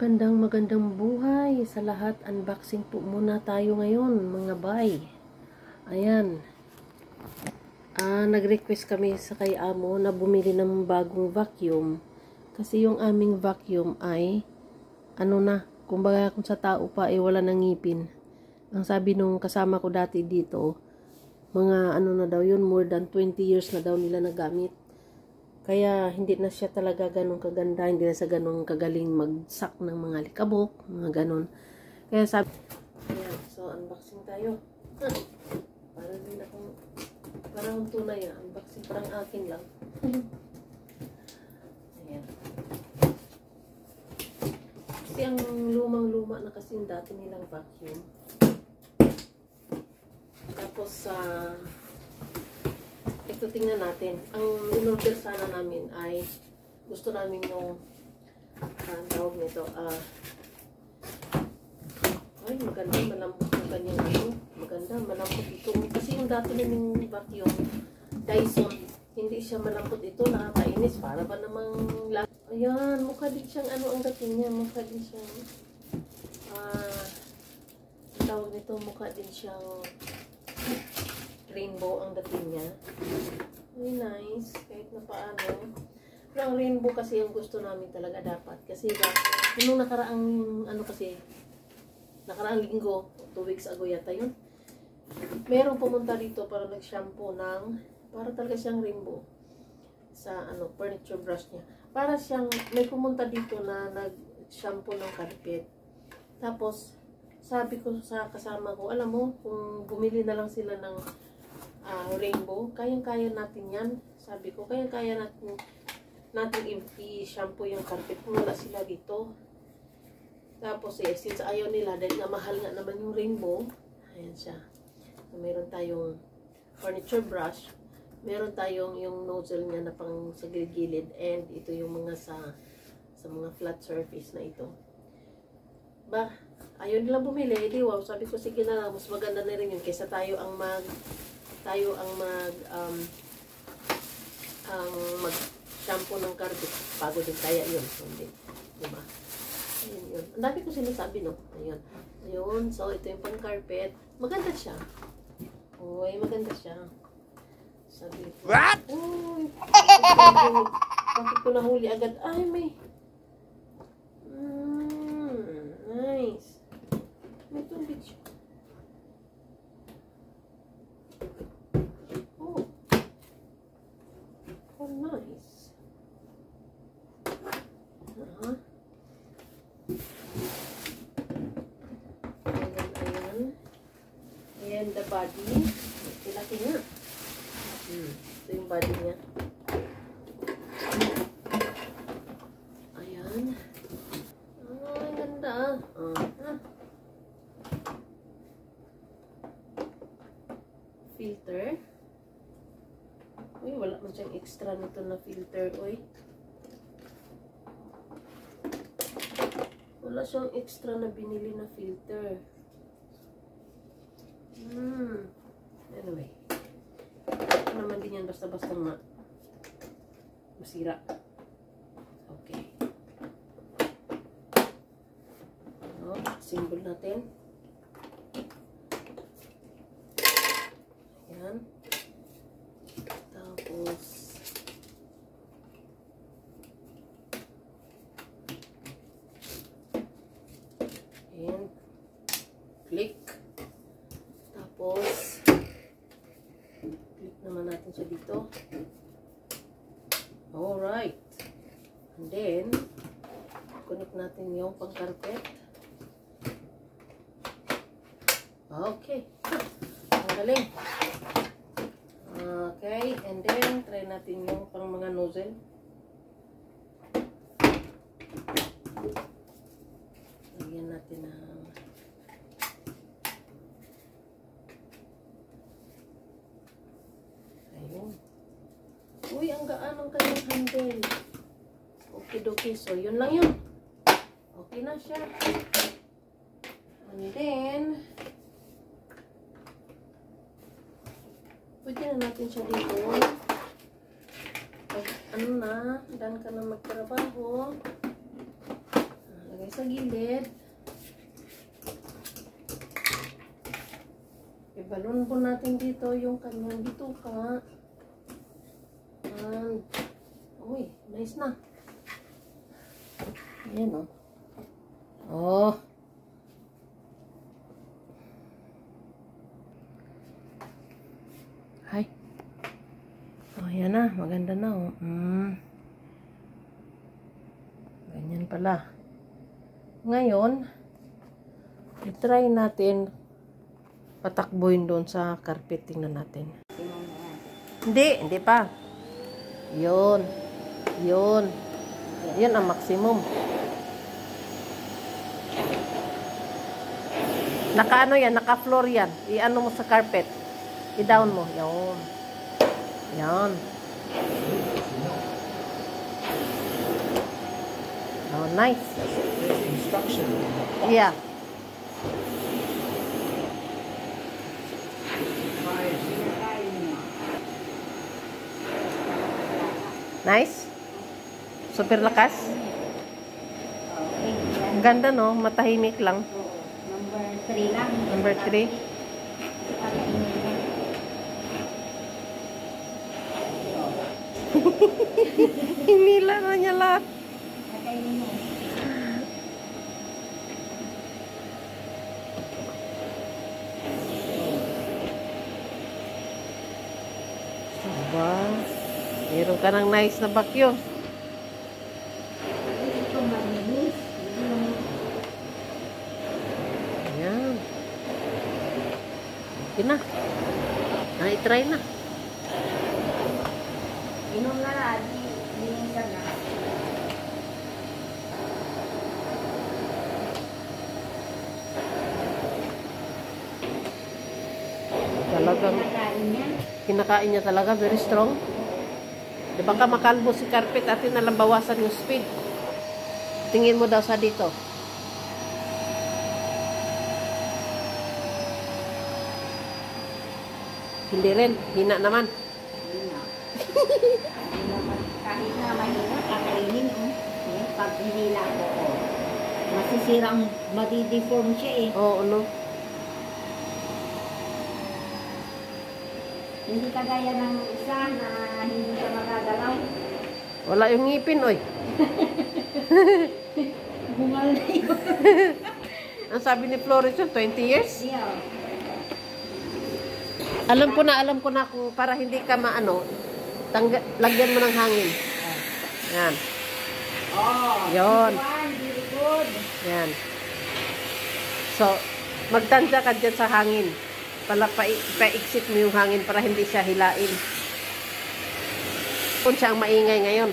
Magandang buhay sa lahat. Unboxing po muna tayo ngayon, mga bay. Ayan. Nag-request kami sa kay amo na bumili ng bagong vacuum. Kasi yung aming vacuum ay, kumbaga kung sa tao pa ay wala nang ngipin. Ang sabi nung kasama ko dati dito, mga na daw yun, more than 20 years na daw nila nagamit. Kaya hindi na siya talaga ganun kaganda, hindi na siya ganun kagaling magsak ng mga likabok, mga ganun. Kaya sabi, ayan, so unboxing tayo. Para din akong, parang tunay unboxing, parang akin lang. Ayan. Kasi ang lumang-luma na kasing dati nilang vacuum. Tapos, ito tingnan natin. Ang in-order sana namin ay gusto namin yung tawag nito. Ay, maganda, malambot yung kanyang maganda, malambot ito. Kasi yung dati naming vacuum, Dyson, hindi siya malambot ito, nakakainis. Para ba namang ayan, mukha din siyang ang dating niya, mukha din siyang tawag nito, mukha din siyang rainbow ang dating niya. Very nice. Kahit na paano. Pero ang rainbow kasi yung gusto namin talaga dapat. Kasi nung nakaraang, nakaraang linggo, 2 weeks ago yata yun. Merong pumunta dito para nag-shampoo ng, para talaga siyang rainbow. Sa furniture brush niya. Para siyang, may pumunta dito na nag-shampoo ng carpet. Tapos, sabi ko sa kasama ko, alam mo, kung bumili na lang sila ng rainbow, kayang-kaya natin yan. Sabi ko, kayang-kaya natin i-shampoo yung carpet kung wala sila dito. Tapos since ayaw nila, dahil nga mahal nga naman yung rainbow, ayan siya. So, meron tayong furniture brush, meron tayong yung nozzle niya na pang sa gilid, and ito yung mga sa mga flat surface na ito. Ayaw nila bumili, di wow, sabi ko sige na, mas maganda na rin yun kaysa tayo ang mag shampoo ng carpet. Pagod din kaya yun. Hindi. Diba? Ayun yun. Ang dami ko sinasabi, no? Ayun. Ayun. So, ito yung pang carpet. Maganda siya. Uy, maganda siya. Sabi ko. What? Uy. Bakit ko nahuli agad? Ay, may. Nice. May tubig siya. Nice. Ayan. Ayan the body. Laki nga. Ito yung body niya. Ayan. Ang ganda. Filter. Uy, wala man siyang extra nito na filter, uy. Wala siyang extra na binili na filter. Anyway. Ito naman din yan, basta-basta masira. Okay. Symbol natin. Ayan. Tapos, and click. Tapos, click naman natin siya dito. Alright. And then, connect natin yung pang-carpet. Okay. Ang galing. Okay, and then try natin yung pang mga nozzle. Lagyan natin ng ayun. Uy, ang gaan ng kanyang handle. Okay, so yun lang yun. Okay na siya. And then pwede na natin siya dito. Pag done ka na magtrabaho, lagay Lagay sa gilid. Ibalon po natin dito yung kanyang bituka. And, uy, nice na. Ayan, oh. Oh. Hi. Oh, ayan na. Maganda na, oh. Ganyan pala. Ngayon, i-try natin patakbuhin doon sa carpet. Tingnan natin. Hindi pa. Yun. Yun ang maximum. Naka-ano yan, naka-floor yan. I-ano mo sa carpet. I-down mo. Yun. Yan. Oh, nice. Instruction. Yeah. Nice. Super lakas. Ang ganda, no? Matahimik lang. Number 3 lang. Number 3. Hinila na niya lahat. Nakainin mo. Diba? Meron ka ng nice na bakyo. Ito malinis. Ayan. Okay na. Na-try na. Inom na na. Linisan na. Talagang kinakain niya talaga. Very strong. Di ba ka makalbo si carpet at nalang bawasan yung speed. Tingin mo daw sa dito. Hindi rin. Hina naman. Kahit na mahina, kakainin mo. Pag hinila ko, masisirang, madideform siya eh. Oo, no? Hindi kagaya ng isa na hindi siya magagalaw. Wala yung ngipin, oy. Bungal na yun. Ang sabi ni Flores yun, 20 years? Yeah. Alam ko na kung para hindi ka maano, lagyan mo ng hangin. Yan. Oh, Yun. very good. Yan. So, magtansya ka dyan sa hangin. Pa-exit mo yung hangin para hindi siya hilain. Kung siya ang maingay ngayon.